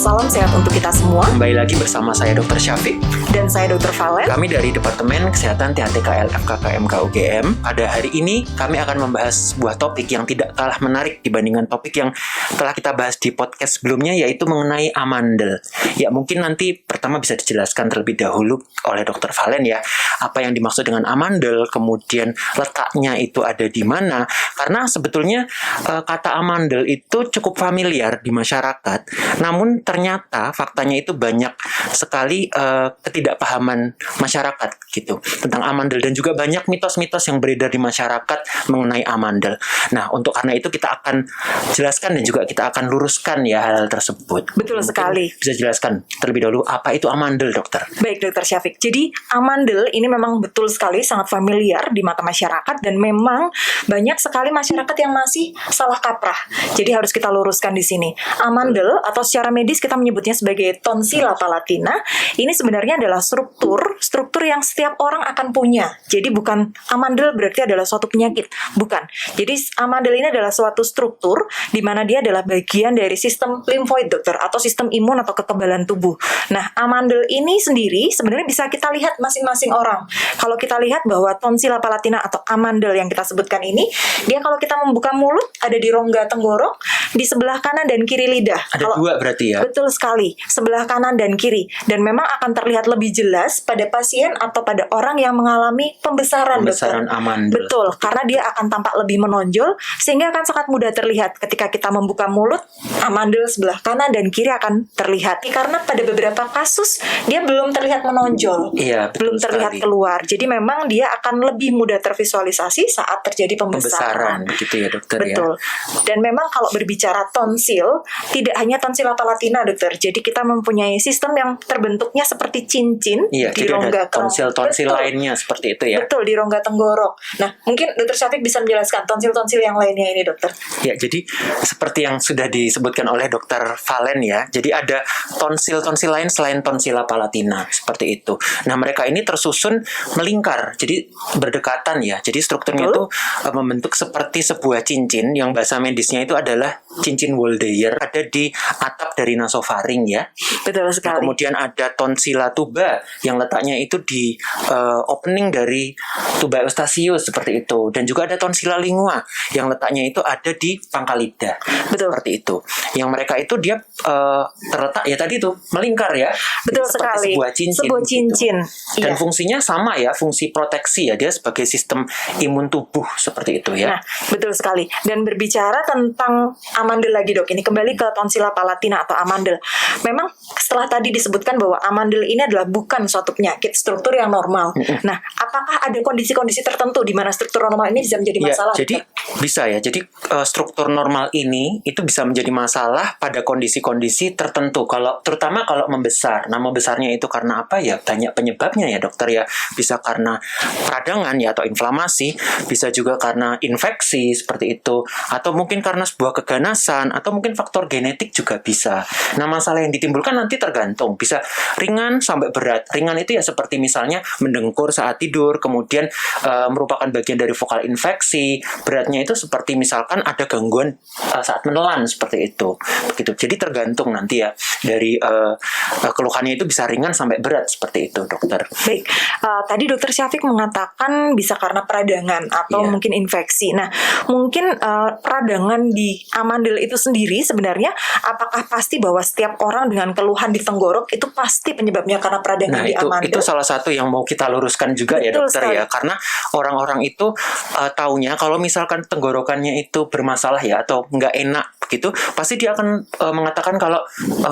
Salam sehat untuk kita semua. Kembali lagi bersama saya Dr. Syafiq Dan saya Dr. Valen. Kami dari Departemen Kesehatan THTKL FKKMK UGM. Pada hari ini kami akan membahas sebuah topik yang tidak kalah menarik dibandingkan topik yang telah kita bahas di podcast sebelumnya, yaitu mengenai amandel. Ya, mungkin nanti pertama bisa dijelaskan terlebih dahulu oleh Dr. Valen ya, apa yang dimaksud dengan amandel, kemudian letaknya itu ada di mana. Karena sebetulnya kata amandel itu cukup familiar di masyarakat, namun ternyata faktanya itu banyak sekali ketidakpahaman masyarakat gitu tentang amandel, dan juga banyak mitos-mitos yang beredar di masyarakat mengenai amandel. Nah, untuk karena itu kita akan jelaskan dan juga kita akan luruskan ya hal tersebut. Betul sekali. Bisa jelaskan terlebih dahulu apa itu amandel, dokter? Baik, Dr. Syafiq. Jadi amandel ini memang betul sekali sangat familiar di mata masyarakat, dan memang banyak sekali masyarakat yang masih salah kaprah. Jadi harus kita luruskan di sini. Amandel atau secara medis kita menyebutnya sebagai tonsilla palatina. Ini sebenarnya adalah struktur yang setiap orang akan punya. Jadi bukan amandel berarti adalah suatu penyakit, bukan. Jadi amandel ini adalah suatu struktur di mana dia adalah bagian dari sistem limfoid, dokter, atau sistem imun atau kekebalan tubuh. Nah, amandel ini sendiri sebenarnya bisa kita lihat masing-masing orang. Kalau kita lihat bahwa tonsilla palatina atau amandel yang kita sebutkan ini, dia kalau kita membuka mulut ada di rongga tenggorok, di sebelah kanan dan kiri lidah. Ada dua berarti ya? Betul sekali, sebelah kanan dan kiri. Dan memang akan terlihat lebih jelas pada pasien atau pada orang yang mengalami pembesaran amandel. Betul, karena dia akan tampak lebih menonjol, sehingga akan sangat mudah terlihat ketika kita membuka mulut, amandel sebelah kanan dan kiri akan terlihat. Karena pada beberapa kasus dia belum terlihat menonjol, iya, belum terlihat sekali keluar. Jadi memang dia akan lebih mudah tervisualisasi saat terjadi pembesaran. Gitu ya, dokter. Betul. Ya. Dan memang kalau berbicara tonsil, tidak hanya tonsilla palatina, dokter. Jadi kita mempunyai sistem yang terbentuknya seperti cincin di rongga tonsil lainnya seperti itu ya. Betul, di rongga tenggorok. Nah, mungkin Dr. Syafiq bisa menjelaskan tonsil-tonsil yang lainnya ini, dokter. Ya, jadi seperti yang sudah disebutkan oleh Dr. Valen ya. Jadi ada tonsil-tonsil lain selain tonsilla palatina seperti itu. Nah, mereka ini tersusun melingkar, jadi berdekatan ya. Jadi strukturnya itu membentuk seperti sebuah cincin yang bahasa medisnya itu adalah cincin Waldeyer, ada di atap dari nasofaring ya. Betul sekali. Nah, kemudian ada tonsilla tuba yang letaknya itu di opening dari tuba eustachius seperti itu, dan juga ada tonsilla lingua yang letaknya itu ada di pangkal lidah. Betul. Seperti itu. Yang mereka itu dia terletak ya tadi itu melingkar ya. Betul seperti sekali. Sebuah cincin. Gitu. Dan iya. Fungsinya sama ya, fungsi proteksi ya, dia sebagai sistem imun tubuh seperti itu ya. Nah, betul sekali. Dan berbicara tentang amandel lagi, dok, ini kembali ke tonsilla palatina atau amandel. Memang setelah tadi disebutkan bahwa amandel ini adalah bukan suatu penyakit, struktur yang normal. Nah, apakah ada kondisi-kondisi tertentu di mana struktur normal ini bisa menjadi masalah? Ya, jadi bisa ya. Jadi struktur normal ini itu bisa menjadi masalah pada kondisi-kondisi tertentu. Terutama kalau membesar. Nah, membesarnya itu karena apa ya? Banyak penyebabnya ya, dokter ya. Bisa karena peradangan ya atau inflamasi, bisa juga karena infeksi seperti itu, atau mungkin karena sebuah keganasan, atau mungkin faktor genetik juga bisa. Nah, masalah yang ditimbulkan nanti tergantung, bisa ringan sampai berat. Ringan itu ya seperti misalnya mendengkur saat tidur, kemudian merupakan bagian dari vokal infeksi. Beratnya itu seperti misalkan ada gangguan saat menelan seperti itu. Begitu. Jadi tergantung nanti ya dari keluhannya itu bisa ringan sampai berat seperti itu, dokter. Baik, tadi dokter Syafiq mengatakan bisa karena peradangan atau mungkin infeksi. Nah, mungkin peradangan di amandel itu sendiri sebenarnya apakah pasti bahwa setiap orang dengan keluhan di tenggorok itu pasti penyebabnya karena peradangan di amandel? Itu salah satu yang mau kita luruskan juga. Betul ya, dokter sekali. Ya, karena orang-orang itu taunya kalau misalkan tenggorokannya itu bermasalah ya atau nggak enak gitu, pasti dia akan mengatakan kalau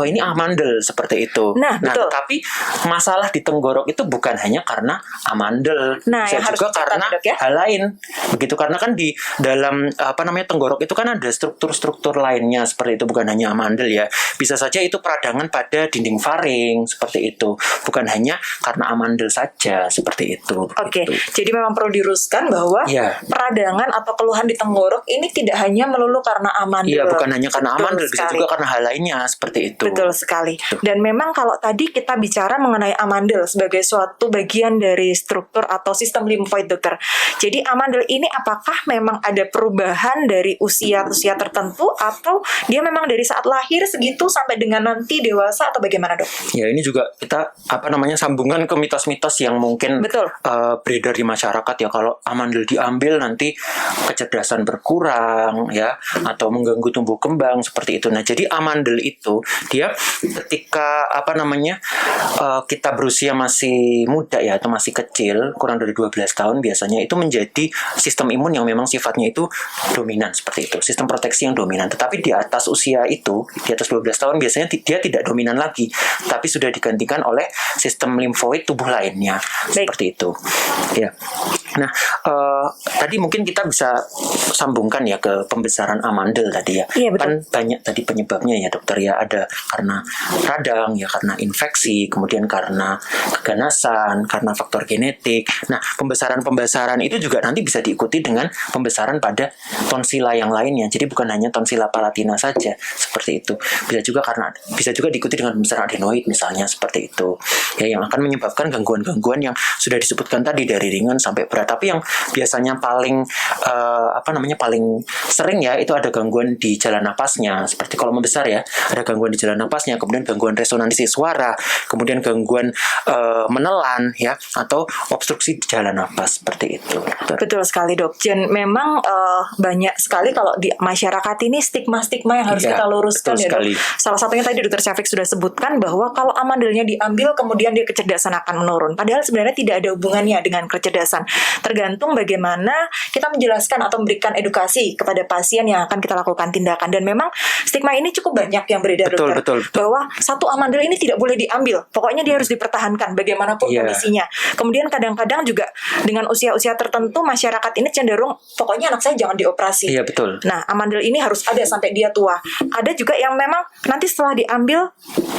ini amandel seperti itu. Nah, betul. Tapi masalah di tenggorok itu bukan hanya karena amandel, bisa juga karena hal lain. Begitu, karena kan di dalam tenggorok itu kan ada struktur-struktur lainnya seperti itu, bukan hanya amandel ya. Bisa saja itu peradangan pada dinding faring seperti itu, bukan hanya karena amandel saja seperti itu. Oke, jadi memang perlu diruskan bahwa peradangan atau keluhan di tenggorok ini tidak hanya melulu karena amandel. Iya, bukan bukan hanya karena Betul amandel, bisa sekali. juga karena hal lainnya seperti itu. Betul sekali. Dan memang kalau tadi kita bicara mengenai amandel sebagai suatu bagian dari struktur atau sistem limfoid, dokter. Jadi amandel ini apakah memang ada perubahan dari usia tertentu atau dia memang dari saat lahir segitu sampai dengan nanti dewasa atau bagaimana, dok? Ya, ini juga kita sambungan ke mitos-mitos yang mungkin Betul. beredar di masyarakat ya, kalau amandel diambil nanti kecerdasan berkurang ya, atau mengganggu tumbuh kembang seperti itu. Nah, jadi amandel itu dia ketika kita berusia masih muda ya, atau masih kecil, kurang dari 12 tahun biasanya, itu menjadi sistem imun yang memang sifatnya itu dominan seperti itu, sistem proteksi yang dominan. Tetapi di atas usia itu, di atas 12 tahun biasanya dia tidak dominan lagi, tapi sudah digantikan oleh sistem limfoid tubuh lainnya. Baik. Seperti itu ya. Nah, tadi mungkin kita bisa sambungkan ya ke pembesaran amandel tadi ya. Iya, betul. Kan banyak tadi penyebabnya ya, dokter ya. Ada karena radang ya, karena infeksi, kemudian karena keganasan, karena faktor genetik. Nah, pembesaran itu juga nanti bisa diikuti dengan pembesaran pada tonsila yang lainnya. Jadi bukan hanya tonsila palatina saja seperti itu. Bisa juga diikuti dengan pembesaran adenoid misalnya seperti itu. Ya, yang akan menyebabkan gangguan-gangguan yang sudah disebutkan tadi dari ringan sampai berat. Tapi yang biasanya paling sering ya, itu ada gangguan di jalan napasnya. Seperti kalau membesar ya, ada gangguan di jalan napasnya, kemudian gangguan resonansi suara, kemudian gangguan menelan ya, atau obstruksi di jalan napas seperti itu. Betul sekali, dok. Dan memang banyak sekali kalau di masyarakat ini stigma-stigma yang harus Iya, kita luruskan betul ya, dok. sekali. Salah satunya tadi dokter Syafiq sudah sebutkan bahwa kalau amandelnya diambil kemudian dia kecerdasan akan menurun. Padahal sebenarnya tidak ada hubungannya dengan kecerdasan. Tergantung bagaimana kita menjelaskan atau memberikan edukasi kepada pasien yang akan kita lakukan tindakan. Dan memang stigma ini cukup banyak yang beredar, Betul, dokter. betul. Bahwa satu amandel ini tidak boleh diambil. Pokoknya dia harus dipertahankan bagaimanapun Iya. kondisinya. Kemudian kadang-kadang juga dengan usia-usia tertentu masyarakat ini cenderung pokoknya anak saya jangan dioperasi. Iya, betul. Nah, amandel ini harus ada sampai dia tua. Ada juga yang memang nanti setelah diambil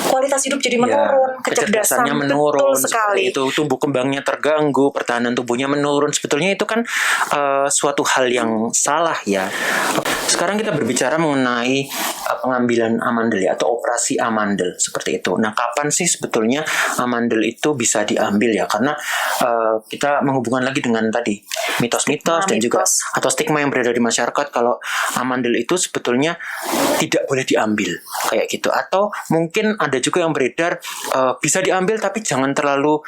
kualitas hidup jadi menurun, kecerdasan kecerdasannya menurun, betul sekali. seperti itu, tumbuh kembangnya terganggu, pertahanan tubuhnya menurun. Sebetulnya itu kan suatu hal yang salah ya. Sekarang kita berbicara mengenai pengambilan amandel ya, atau operasi amandel seperti itu. Nah, kapan sih sebetulnya amandel itu bisa diambil ya? Karena kita menghubungkan lagi dengan tadi mitos-mitos dan juga atau stigma yang beredar di masyarakat kalau amandel itu sebetulnya tidak boleh diambil kayak gitu. Atau mungkin ada juga yang beredar bisa diambil tapi jangan terlalu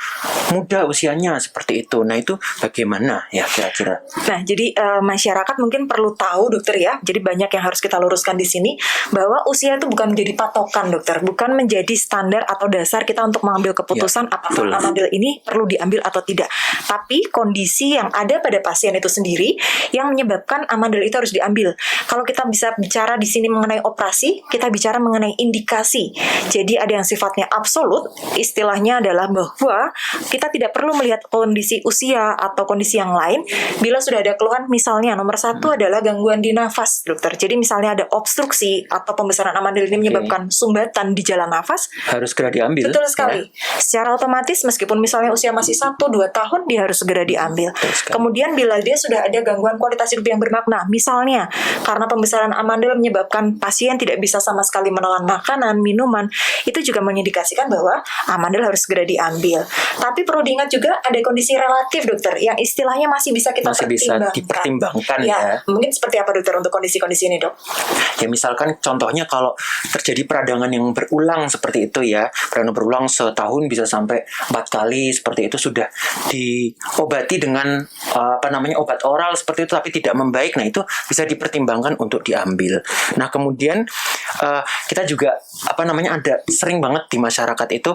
muda usianya seperti itu. Nah, itu bagaimana ya kira-kira? Nah, jadi masyarakat mungkin perlu tahu, dokter ya. Jadi banyak yang harus kita luruskan di sini bahwa usia itu bukan menjadi patokan, dokter, bukan menjadi standar atau dasar kita untuk mengambil keputusan apakah amandel ini perlu diambil atau tidak. Tapi kondisi yang ada pada pasien itu sendiri yang menyebabkan amandel itu harus diambil. Kalau kita bisa bicara di sini mengenai operasi, kita bicara mengenai indikasi. Jadi ada yang sifatnya absolut, istilahnya adalah bahwa kita tidak perlu melihat kondisi usia atau kondisi yang lain. Bila sudah ada keluhan, misalnya nomor satu adalah gangguan di nafas, dokter. Jadi misalnya ada obstruksi atau pembesaran amandel ini menyebabkan sumbatan di jalan nafas, harus segera diambil. betul sekali. Ya. Secara otomatis meskipun misalnya usia masih 1-2 tahun, dia harus segera diambil. Kemudian bila dia sudah ada gangguan kualitas hidup yang bermakna, misalnya karena pembesaran amandel menyebabkan pasien tidak bisa sama sekali menelan makanan, minuman, itu juga mengindikasikan bahwa amandel harus segera diambil. Tapi perlu diingat juga ada kondisi relatif, dokter, yang istilahnya masih bisa kita dipertimbangkan ya. Mungkin seperti apa, dokter, untuk kondisi-kondisi ini, dok? Ya, misalkan contohnya kalau terjadi peradangan yang berulang seperti itu ya, peradangan berulang setahun bisa sampai 4 kali seperti itu, sudah diobati dengan obat oral seperti itu tapi tidak membaik. Nah, itu bisa dipertimbangkan untuk diambil. Nah, kemudian kita juga ada sering banget di masyarakat itu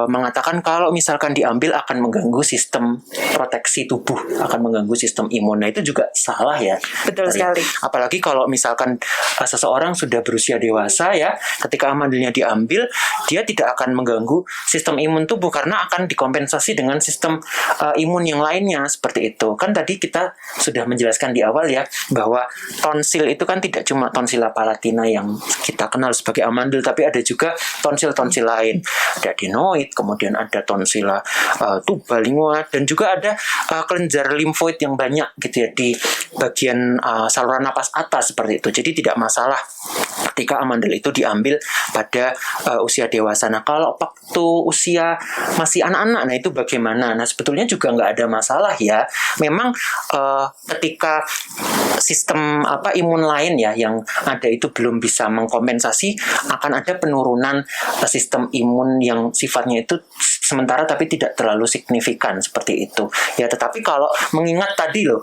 mengatakan kalau misalkan diambil akan mengganggu sistem proteksi tubuh, akan mengganggu sistem imun. Nah, itu juga salah ya. Betul sekali. Apalagi kalau misalkan seseorang sudah berusia dewasa ya, ketika amandelnya diambil, dia tidak akan mengganggu sistem imun tubuh karena akan dikompensasi dengan sistem imun yang lainnya seperti itu. Kan tadi kita sudah menjelaskan di awal ya, bahwa tonsil itu kan tidak cuma tonsila palatina yang kita kenal sebagai amandel, tapi ada juga tonsil-tonsil lain. Ada adenoid, kemudian ada tonsila tuba, lingua, dan juga ada kelenjar limfoid yang banyak gitu ya di bagian saluran napas atas seperti itu. Jadi tidak masalah ketika amandel itu diambil pada usia dewasa. Nah, kalau waktu usia masih anak-anak, nah itu bagaimana? Nah, sebetulnya juga nggak ada masalah ya. Memang ketika sistem imun lain ya yang ada itu belum bisa mengkompensasi, akan ada penurunan sistem imun yang sifatnya itu sementara tapi tidak terlalu signifikan seperti itu ya. Tetapi kalau mengingat tadi loh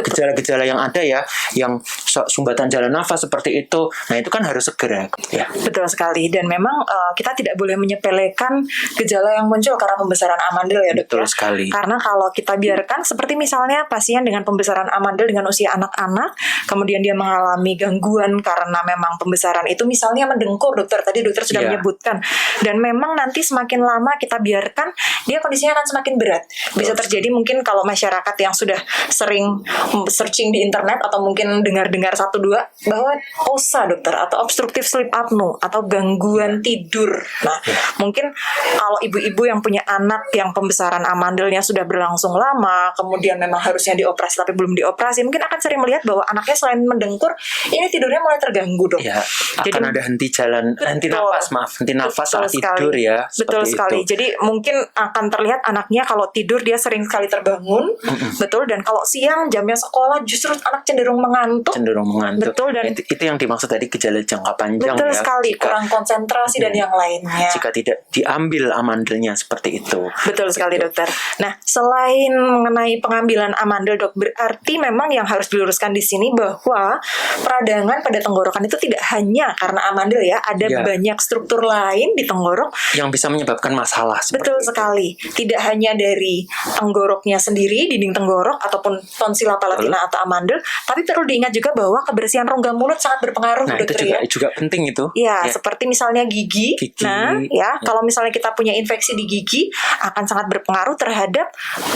gejala-gejala yang ada ya, yang sumbatan jalan nafas seperti itu, nah itu kan harus segera ya. Betul sekali, dan memang kita tidak boleh menyepelekan gejala yang muncul karena pembesaran amandel ya dok. Betul ya. sekali. Karena kalau kita biarkan seperti misalnya pasien dengan pembesaran amandel dengan usia anak-anak, kemudian dia mengalami gangguan karena memang pembesaran itu misalnya mendengkur, tadi dokter sudah menyebutkan, dan memang nanti semakin lama kita biarkan, dia kondisinya akan semakin berat. Bisa terjadi mungkin kalau masyarakat yang sudah sering searching di internet atau mungkin dengar-dengar 1-2 bahwa OSA dokter, atau obstructive sleep apnea atau gangguan tidur. Nah, mungkin kalau ibu-ibu yang punya anak yang pembesaran amandelnya sudah berlangsung lama, kemudian memang harusnya dioperasi tapi belum dioperasi, mungkin akan sering melihat bahwa anaknya selain mendengkur, ini tidurnya mulai terganggu dok. Ya, akan ada henti nafas saat tidur ya. Betul sekali. Itu. Jadi mungkin akan terlihat anaknya kalau tidur dia sering sekali terbangun, betul. Dan kalau siang jamnya sekolah justru anak cenderung mengantuk. Betul, dan itu yang dimaksud tadi gejala jangka panjang. Betul ya. sekali, kurang konsentrasi dan yang lainnya. Jika tidak diambil amandelnya seperti itu. Betul sekali dokter. Nah, selain mengenai pengambilan amandel dok, berarti memang yang harus diluruskan di sini bahwa peradangan pada tenggorokan itu tidak hanya karena amandel ya, ada banyak struktur lain di tenggorok yang bisa menyebabkan masalah. Betul sekali. Tidak hanya dari tenggoroknya sendiri, dinding tenggorok ataupun tonsila palatina atau amandel, tapi perlu diingat juga bahwa kebersihan rongga mulut sangat berpengaruh, nah, dokter itu juga penting itu. Ya, seperti misalnya gigi. Nah, kalau misalnya kita punya infeksi di gigi, akan sangat berpengaruh terhadap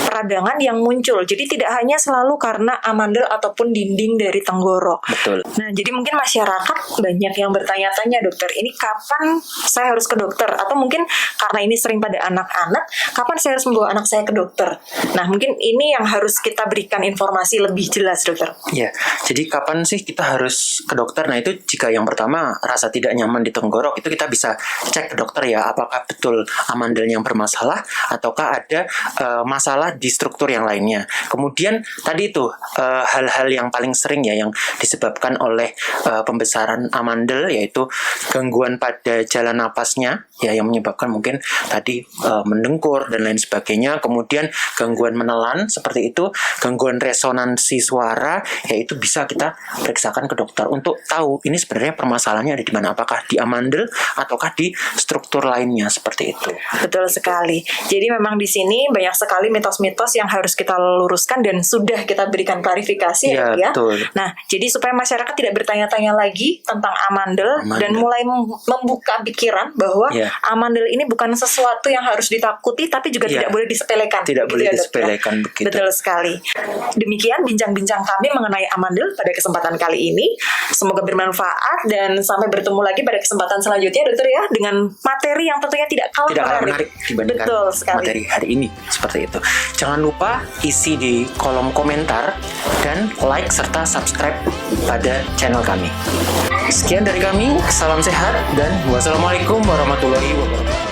peradangan yang muncul. Jadi tidak hanya selalu karena amandel ataupun dinding dari tenggorok. Betul. Nah, jadi mungkin masyarakat banyak yang bertanya-tanya, dokter, ini kapan saya harus ke dokter? Atau mungkin karena ini sering pada anak-anak, kapan saya harus membawa anak saya ke dokter? Nah, mungkin ini yang harus kita berikan informasi lebih jelas, dokter. Ya, jadi kapan sih kita harus ke dokter? Nah, itu jika yang pertama rasa tidak nyaman di tenggorok, itu kita bisa cek ke dokter ya, apakah betul amandel yang bermasalah ataukah ada masalah di struktur yang lainnya. Kemudian tadi itu hal-hal yang paling sering ya yang disebabkan oleh pembesaran amandel, yaitu gangguan pada jalan napasnya ya, yang menyebabkan mungkin tadi mendengkur dan lain sebagainya. Kemudian gangguan menelan seperti itu, gangguan resonansi suara, yaitu bisa kita periksakan ke dokter untuk tahu ini sebenarnya permasalahannya ada di mana, apakah di amandel ataukah di struktur lainnya seperti itu. Betul sekali. Jadi memang di sini banyak sekali mitos-mitos yang harus kita luruskan dan sudah kita berikan klarifikasi ya. Betul. Nah, jadi supaya masyarakat tidak bertanya-tanya lagi tentang amandel dan mulai membuka pikiran bahwa amandel ini bukan sesuatu yang harus ditakuti, tapi juga tidak boleh disepelekan. Tidak boleh disepelekan begitu. Betul sekali. Demikian bincang-bincang kami mengenai amandel pada kesempatan kali ini. Semoga bermanfaat dan sampai bertemu lagi pada kesempatan selanjutnya, dokter ya, dengan materi yang tentunya tidak kalah menarik dibandingkan materi hari ini seperti itu. Jangan lupa isi di kolom komentar dan like serta subscribe pada channel kami. Sekian dari kami, salam sehat dan wassalamualaikum warahmatullahi wabarakatuh.